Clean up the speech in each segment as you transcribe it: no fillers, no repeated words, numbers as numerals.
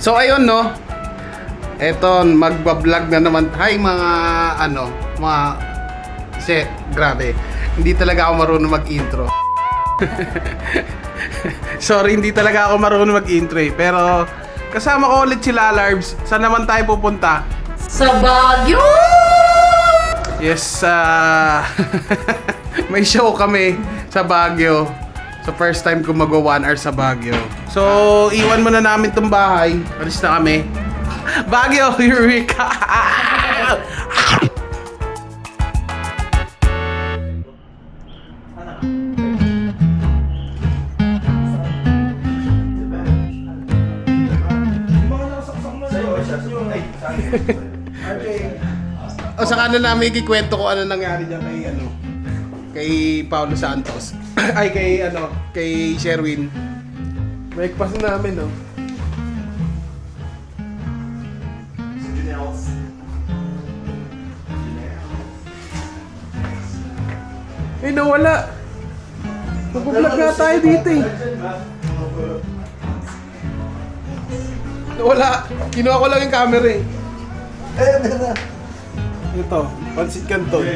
So ayun no. Eto, magba-vlog na naman. Hi mga grabe. Hindi talaga ako marunong mag-intro. Sorry, hindi talaga ako marunong mag-intro eh. Pero kasama ko ulit si Lalarbs. Saan naman tayo pupunta? Sa Baguio! Yes, may show kami sa Baguio. So first time ko mag-1 hour sa Baguio. So iwan muna namin tong bahay. Alis na kami. Baguio, Eureka! O sa kanan namin ikikwento ko ano nangyari dyan kay Paulo Santos. Ay kay Sherwin. Breakfast namin no. Eh nawala. Mag-vlog nga tayo dito eh. Nawala. Kinuha ko lang yung camera eh. Ito, Pansit Canton.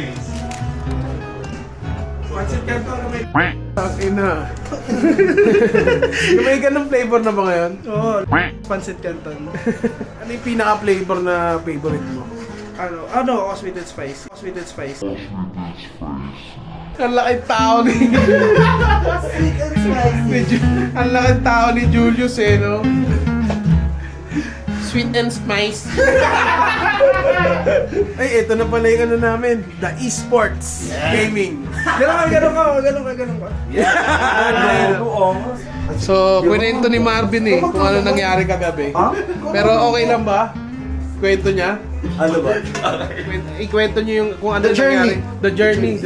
Pansit Canton na may... Ina. May ganun flavor na ba ngayon? Oo, Pansit Canton. Ano yung pinaka-flavor na favorite mo? Sweet and spice. Sweet and spice. Ang laking tao ni... Sweet and spicy. Ang laking tao ni Julius eh, no? Sweet and spice. Ay, ito na pala yung ano namin. The esports gaming. Ganun ka. So, kwento ni Marvin eh, kung ano nangyari kagabi. Pero okay lang ba? Kwento niya? Ano ba? Ikwento niyo yung kung ano nangyari. The journey.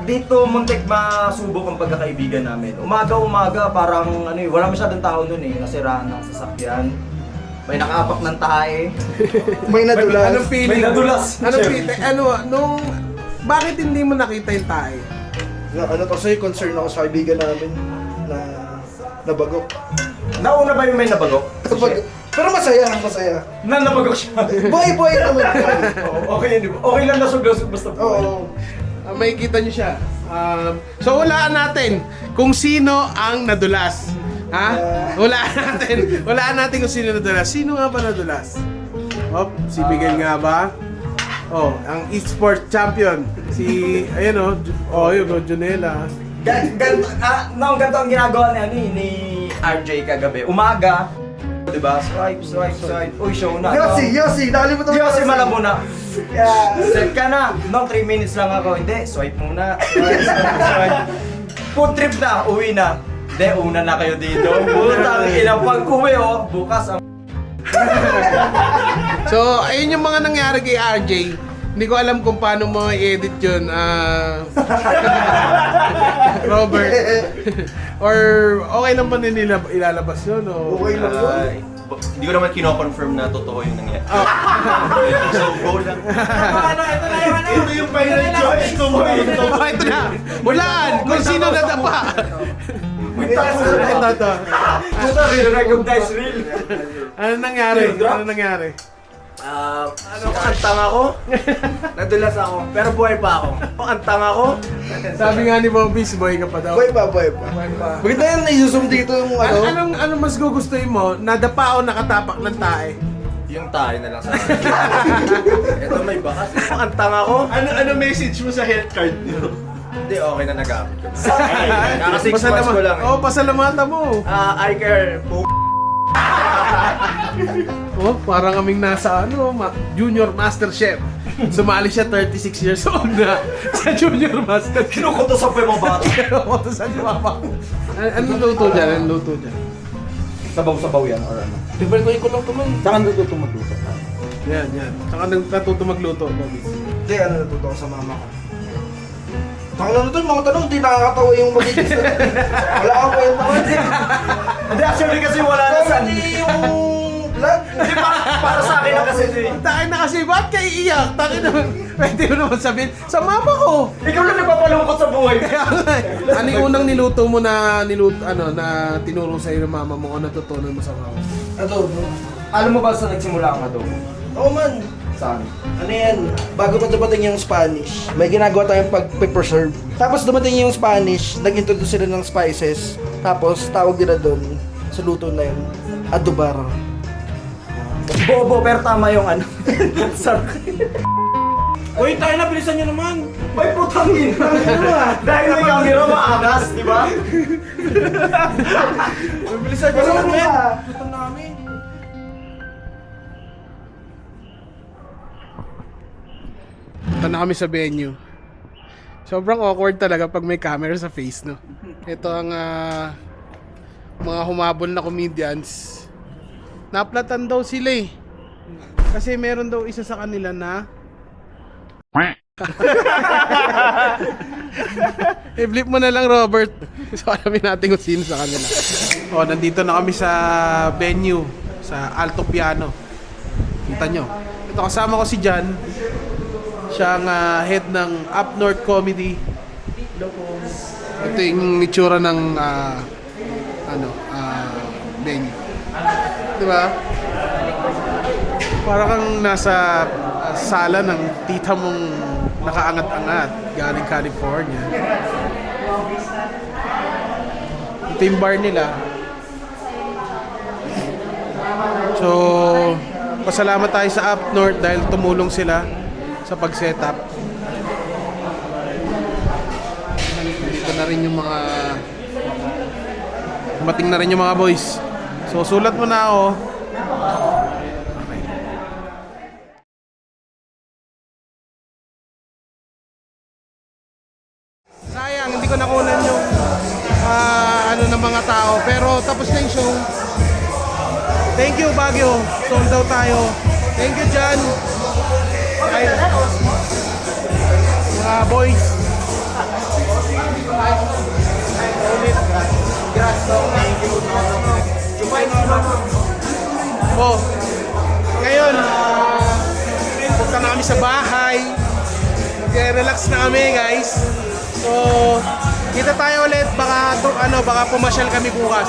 Dito muntik masubok ang pagkakaibigan namin. Umaga, parang wala masyadong tao nun eh. Nasiraan ng sasakyan. May nakaapak ng tae. May nadulas. Anong feeling? May nadulas. Anong feeling? Bakit hindi mo nakita yung tae? Kasi concern ako sa kaibigan namin na nabagok. Nauna ba yung may nabagok? Pero masaya. Nabagok siya. Boy naman. Okay lang nasug-lasug basta po. Oo. May kita niyo siya. So hulaan natin kung sino ang nadulas. Ha? Hulaan natin kung sino nadulas. Sino nga ba nadulas? Si Miguel nga ba? Ang esports champion. Yun Jonela. Ganito ang ginagawa ni RJ kagabi. Umaga, diba? Swipe. Uy, show na. Yossi, nakalimutan mo. Yossi Malabuna. Set ka na. 3 minutes lang ako. Hindi, swipe muna. Swipe. Food trip na, uwi na. Hindi, una na kayo dito. Butang ina, pag-uwi bukas ang... So, ayun yung mga nangyari kay RJ. Hindi ko alam kung paano mo i-edit yun. Robert. Or okay lang ba nila ilalabas yun? Okay lang yun. Hindi ko naman kino-confirm na totoo yung nangyari. So, go lang. Ito yung final choice ko mo. Ito na! Hulaan! Kung sino nadapa! Ito. Recognize real. Ano nangyari? Ang tanga ko. Nadulas ako. Pero buhay pa ako. Ang tanga ko. Sabi nga ni Bobby's boy ka pa daw. Buhay pa. Bakit na yan naisusum dito yung Ano mas gugustuhin mo? Nadapa o nakatapak ng tae? Yung tayo na lang sa akin. Ito may bakas. Ang tanga ko. Ano message mo sa health card niyo? Hindi, okay na nag-upit ko. Kaka 6 months ko lang eh. Pasalamatan mo. I care. Parang kaming nasa Junior Master Chef. Sumali siya 36 years old na sa Junior Master Chef. Kinukutosan pa yung mga bata. Kinukutosan yung mga bata. Anong luto dyan? Sabaw-sabaw yan or ano? Diba ko lang tuloy. Saan natuto magluto? Yan. Saka natuto magluto, Bobby. Hindi, natuto ko sa mama ko. Tangan na ito, mga tanong, hindi nakakatawa yung magiging wala ka po yung tanong. Hindi, actually kasi wala na sa... Hindi yung vlog. Hindi, para sa akin na kasi Takin na kasi, ba't kayo iiyak? Takin na, pwede mo naman sabihin, sa mama ko! Ikaw lang nagpapalungkot sa buhay. Kaya nga eh. Ano yung unang niluto mo na na tinuro sa'yo ng mama mo o natutunan mo sa mama? Adobo. Alam mo ba saan nagsimula ang adobo? Oo man. Saan? Ano yan? Bago pa dumating yung Spanish, may ginagawa tayong pag-preserve. Tapos dumating yung Spanish, nag-introduce sila ng spices. Tapos tawag nila doon sa luto na yun, adobar. Bobo, pero tama yung ano. Sorry. Uy, tayo na, bilisan nyo naman! May putang ina. Dahil may camera maangas, di ba? Bilisan nyo naman, men! Gutom na kami. Punta na kami sa venue. Sobrang awkward talaga pag may camera sa face, no? Ito ang mga humabol na comedians. Naplatan daw sila eh. Kasi meron daw isa sa kanila na i-flip mo na lang, Robert. So alamin natin kung sino sa kanila. Oh, nandito na kami sa venue sa Alto Piano. Kita nyo. Ito, kasama ko si Jan. Siya ang head ng Up North Comedy. Ito yung itsura ng venue. Di ba? Para kang nasa sala ng tita mong nakaangat-angat galing California. Ito yung bar nila. So, pasalamat tayo sa Up North dahil tumulong sila sa pag-setup. Dito na rin yung mga dumating na rin yung mga boys. So sulat mo na ako. Okay. Sayang, hindi ko nakunan yung ng mga tao. Pero tapos na yung show. Thank you, Baguio. Sold out tayo. Thank you, Jan. Ay, mga boys. Oh, ngayon, punta na kami sa bahay. Mag-relax na kami, guys. So, kita tayo ulit. Baka pumasyal kami bukas.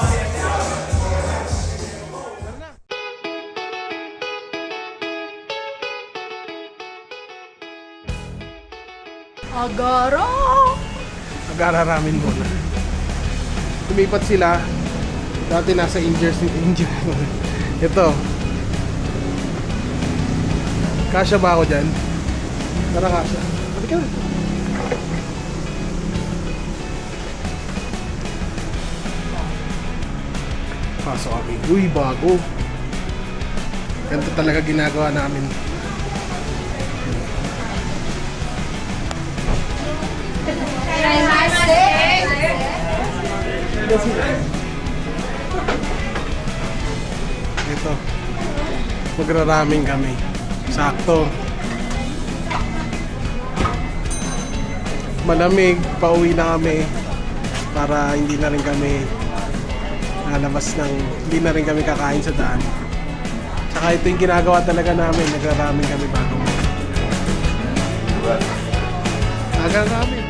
Agara! Nag-araramin muna. Lumipat sila. Dati nasa Injers. Ito. Kasya ba ako dyan? Tara, kasya. Halika na. Pasok kami. Uy, bago. Ganito talaga ginagawa namin. Ito. Magraraming kami. Sakto. Malamig, pauwi na kami para hindi na rin kami lalabas hindi na rin kami kakain sa daan. Tsaka ito yung ginagawa talaga namin, nagraraming kami bago. Nagraraming.